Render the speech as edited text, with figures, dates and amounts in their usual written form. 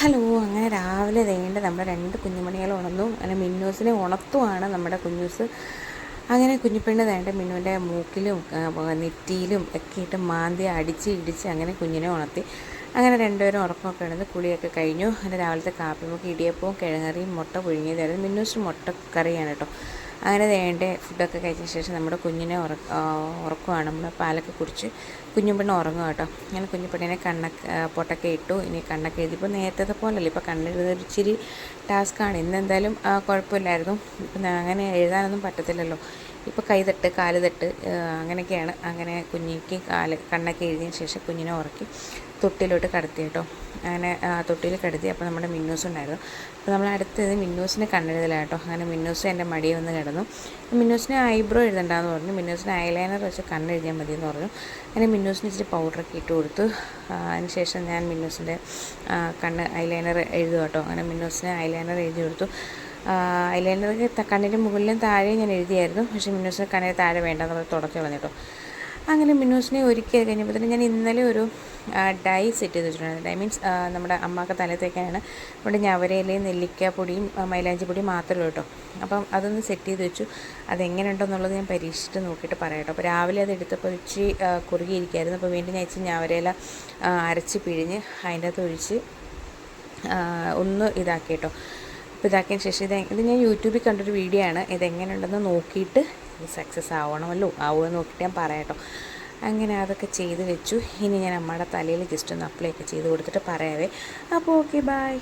Hello. അങ്ങനെ രാവിലെ വേണ്ട നമ്മുടെ 2 കുഞ്ഞുമണികൾ ഉണർന്നു. അങ്ങനെ മിന്നൂസിനെ ഉണർത്തുവാണ് നമ്മുടെ കുഞ്ഞൂസ്. അങ്ങനെ കുഞ്ഞിപ്പെണ്ണ് വേണ്ട മിന്നുവിൻ്റെ മൂക്കിലും നെറ്റിയിലും ഒക്കെ ഇട്ട് മാന്തി അടിച്ച് ഇടിച്ച് അങ്ങനെ കുഞ്ഞിനെ ഉണർത്തി. അങ്ങനെ രണ്ടുപേരും ഉറക്കമൊക്കെ ഇടുന്ന് കുളിയൊക്കെ കഴിഞ്ഞു. അങ്ങനെ രാവിലത്തെ കാപ്പിമുക്ക് ഇടിയപ്പവും കിഴങ്ങറിയും മുട്ട പുഴുങ്ങിയതായിരുന്നു. മിന്നൂസിന് മുട്ടക്കറിയാണ് കേട്ടോ. അങ്ങനെ വേണ്ട ഫുഡൊക്കെ കഴിച്ച ശേഷം നമ്മുടെ കുഞ്ഞിനെ ഉറക്കുവാണ്. നമ്മൾ പാലൊക്കെ കുടിച്ച് കുഞ്ഞുപെണ്ണ് ഉറങ്ങുക കേട്ടോ. അങ്ങനെ കുഞ്ഞുപെണ്ണിനെ പൊട്ടൊക്കെ ഇട്ടു. ഇനി കണ്ണൊക്കെ എഴുതിയപ്പോൾ നേരത്തെ പോലല്ല, ഇപ്പോൾ കണ്ണെഴുതുന്ന ഒരു ഇച്ചിരി ടാസ്ക്കാണ്. ഇന്നെന്തായാലും കുഴപ്പമില്ലായിരുന്നു. ഇപ്പം അങ്ങനെ എഴുതാനൊന്നും പറ്റത്തില്ലല്ലോ. ഇപ്പോൾ കൈതട്ട് കാല് തട്ട് അങ്ങനെയൊക്കെയാണ്. അങ്ങനെ കുഞ്ഞിക്ക് കണ്ണൊക്കെ എഴുതിയതിന് ശേഷം കുഞ്ഞിനെ ഉറക്കി തൊട്ടിലോട്ട് കിടത്തി കേട്ടോ. അങ്ങനെ തൊട്ടിയിൽ കിടത്തി. അപ്പോൾ നമ്മുടെ മിന്നൂസ് ഉണ്ടായിരുന്നു. അപ്പോൾ നമ്മൾ അടുത്തത് മിന്നൂസിനെ കണ്ണെഴുതലാണ് കേട്ടോ. അങ്ങനെ മിന്നൂസ് എൻ്റെ മടിയിൽ വന്ന് കിടന്നു. മിന്നൂസിനെ ഐബ്രോ എഴുതണ്ടെന്ന് പറഞ്ഞു. മിന്നൂസിന് ഐലൈനർ വെച്ച് കണ്ണെഴുതിയാൽ മതി എന്ന് പറഞ്ഞു. അങ്ങനെ മിന്നൂസിന് ഇച്ചിരി പൗഡറൊക്കെ ഇട്ട് കൊടുത്തു. അതിന് ശേഷം ഞാൻ മിന്നൂസിൻ്റെ കണ്ണ് ഐലൈനർ എഴുതുക കേട്ടോ. അങ്ങനെ മിന്നൂസിന് ഐലൈനർ എഴുതി കൊടുത്തു. ഐലൈനർ കണ്ണിൻ്റെ മുകളിലും താഴെയും ഞാൻ എഴുതിയായിരുന്നു. പക്ഷേ മിന്നൂസിന് കണ്ണിന് താഴെ വേണ്ടെന്നുള്ളത് തുടച്ചു കളഞ്ഞു കേട്ടോ. അങ്ങനെ മിന്നൂസിനെ ഒരുക്കി കഴിഞ്ഞപ്പോൾ തന്നെ ഞാൻ ഇന്നലെ ഒരു ഡൈ സെറ്റ് ചെയ്ത് വെച്ചിട്ടുണ്ടായിരുന്നു. ഡൈ മീൻസ് നമ്മുടെ അമ്മക്ക് തലത്തേക്കാണ്. നമ്മുടെ ഞവരയിലയും നെല്ലിക്കാപ്പൊടിയും മൈലാഞ്ചി പൊടിയും മാത്രമേ കേട്ടോ. അപ്പം അതൊന്ന് സെറ്റ് ചെയ്ത് വെച്ചു. അതെങ്ങനെയുണ്ടെന്നുള്ളത് ഞാൻ പരീക്ഷിച്ചിട്ട് നോക്കിയിട്ട് പറയാം കേട്ടോ. അപ്പോൾ രാവിലെ അത് എടുത്തപ്പോൾ ഇച്ചിരി കുറുകിയിരിക്കുമായിരുന്നു. അപ്പോൾ വീണ്ടും ഞാൻ ഇച്ചിരി ഞവരയില അരച്ച് പിഴിഞ്ഞ് അതിൻ്റെ അകത്ത് ഒഴിച്ച് ഒന്ന് ഇതാക്കി കേട്ടോ. അപ്പോൾ ഇതാക്കിയതിന് ശേഷം ഇത് ഞാൻ യൂട്യൂബിൽ കണ്ടൊരു വീഡിയോ ആണ്. ഇതെങ്ങനെയുണ്ടെന്ന് നോക്കിയിട്ട് ഇത് സക്സസ് ആവണമല്ലോ, ആവുമെന്ന് നോക്കിയിട്ട് ഞാൻ പറയാം കേട്ടോ. അങ്ങനെ അതൊക്കെ ചെയ്ത് വെച്ചു. ഇനി ഞാൻ അമ്മയുടെ തലയിൽ ജസ്റ്റ് ഒന്ന് അപ്ലൈ ഒക്കെ ചെയ്ത് കൊടുത്തിട്ട് പറയാവേ. അപ്പോൾ ഓക്കെ, ബൈ.